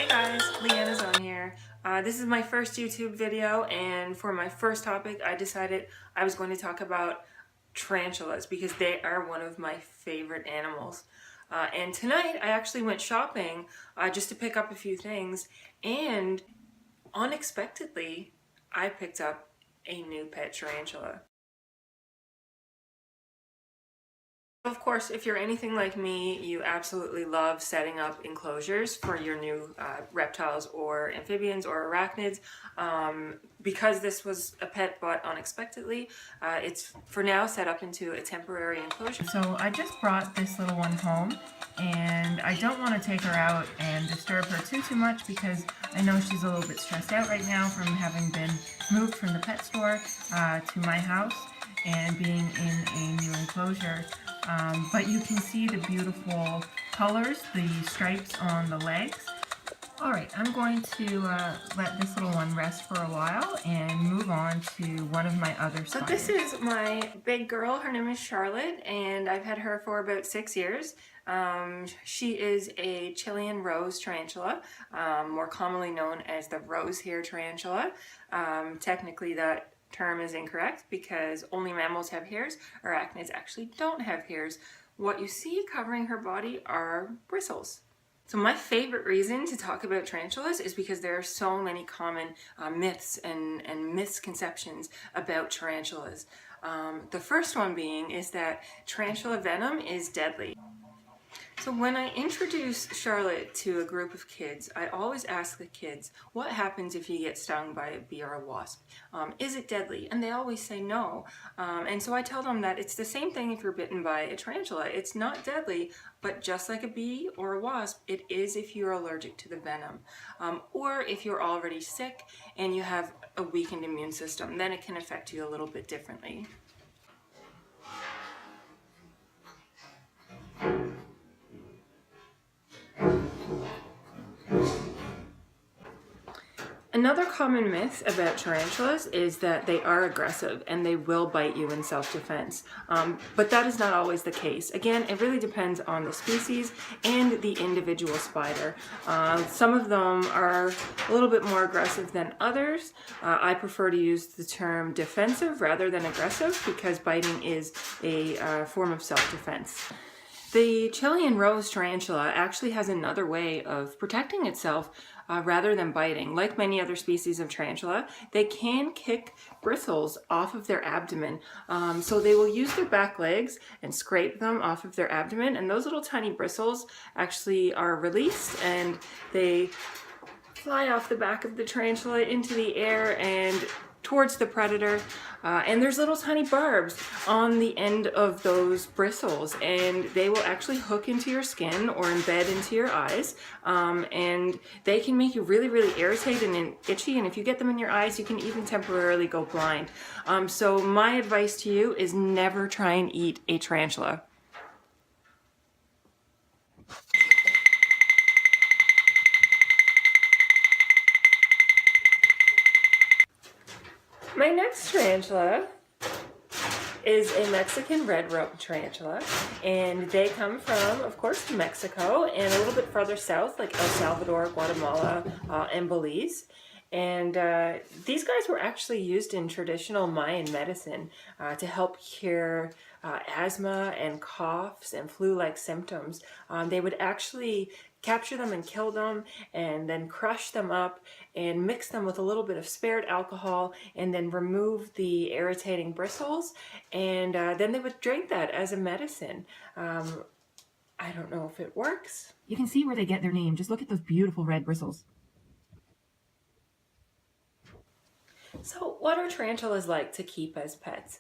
guys, Leanna's on here. This is my first YouTube video, and for my first topic I decided I was going to talk about tarantulas because they are one of my favorite animals. And tonight I actually went shopping just to pick up a few things, and unexpectedly I picked up a new pet tarantula. Of course, if you're anything like me, you absolutely love setting up enclosures for your new reptiles or amphibians or arachnids. Because this was a pet bought unexpectedly, it's for now set up into a temporary enclosure. So I just brought this little one home, and I don't want to take her out and disturb her too much because I know she's a little bit stressed out right now from having been moved from the pet store to my house and being in a new enclosure. But you can see the beautiful colors, the stripes on the legs. Alright, I'm going to let this little one rest for a while and move on to one of my other spiders. So this is my big girl. Her name is Charlotte, and I've had her for about 6 years. She is a Chilean rose tarantula, more commonly known as the rose hair tarantula. Technically that term is incorrect because only mammals have hairs. Arachnids actually don't have hairs. What you see covering her body are bristles. So my favorite reason to talk about tarantulas is because there are so many common myths and misconceptions about tarantulas. The first one being is that tarantula venom is deadly. So when I introduce Charlotte to a group of kids, I always ask the kids, what happens if you get stung by a bee or a wasp? Is it deadly? And they always say no. And so I tell them that it's the same thing if you're bitten by a tarantula. It's not deadly, but just like a bee or a wasp, it is if you're allergic to the venom. Or if you're already sick and you have a weakened immune system, then it can affect you a little bit differently. Another common myth about tarantulas is that they are aggressive and they will bite you in self-defense. But that is not always the case. Again, it really depends on the species and the individual spider. Some of them are a little bit more aggressive than others. I prefer to use the term defensive rather than aggressive because biting is a form of self-defense. The Chilean rose tarantula actually has another way of protecting itself rather than biting. Like many other species of tarantula, they can kick bristles off of their abdomen. So they will use their back legs and scrape them off of their abdomen, and those little tiny bristles actually are released and they fly off the back of the tarantula into the air and towards the predator, and there's little tiny barbs on the end of those bristles, and they will actually hook into your skin or embed into your eyes, and they can make you really irritated and itchy, and if you get them in your eyes you can even temporarily go blind. So my advice to you is never try and eat a tarantula. My next tarantula is a Mexican red rope tarantula, and they come from, of course, Mexico and a little bit further south, like El Salvador, Guatemala, and Belize. And these guys were actually used in traditional Mayan medicine to help cure asthma and coughs and flu-like symptoms. They would actually capture them and kill them and then crush them up and mix them with a little bit of spared alcohol and then remove the irritating bristles, and then they would drink that as a medicine. I don't know if it works. You can see where they get their name. Just look at those beautiful red bristles. So what are tarantulas like to keep as pets?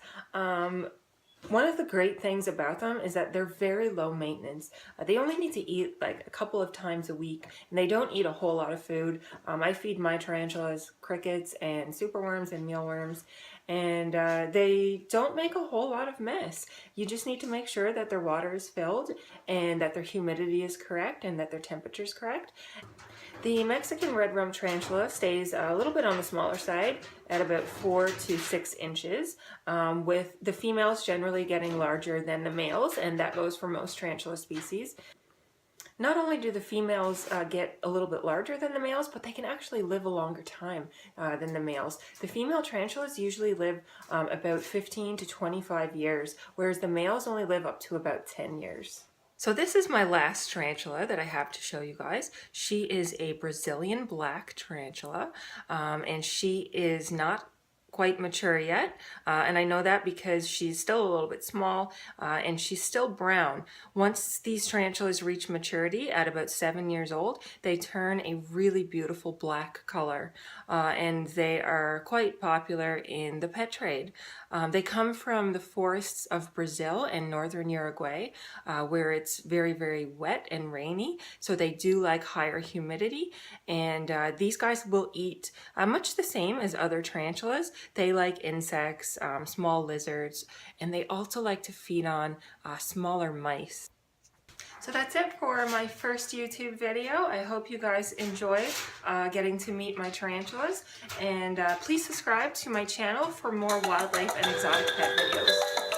One of the great things about them is that they're very low maintenance. They only need to eat like a couple of times a week, and they don't eat a whole lot of food. I feed my tarantulas crickets and superworms and mealworms, and they don't make a whole lot of mess. You just need to make sure that their water is filled and that their humidity is correct and that their temperature is correct. The Mexican red-rumped tarantula stays a little bit on the smaller side at about 4 to 6 inches, with the females generally getting larger than the males, and that goes for most tarantula species. Not only do the females get a little bit larger than the males, but they can actually live a longer time than the males. The female tarantulas usually live about 15 to 25 years, whereas the males only live up to about 10 years. So this is my last tarantula that I have to show you guys. She is a Brazilian black tarantula, and she is not quite mature yet, and I know that because she's still a little bit small and she's still brown. Once these tarantulas reach maturity at about 7 years old, they turn a really beautiful black color, and they are quite popular in the pet trade. They come from the forests of Brazil and northern Uruguay, where it's very, very wet and rainy, so they do like higher humidity, and these guys will eat much the same as other tarantulas. They like insects, small lizards, and they also like to feed on smaller mice. So that's it for my first YouTube video. I hope you guys enjoyed getting to meet my tarantulas, and please subscribe to my channel for more wildlife and exotic pet videos.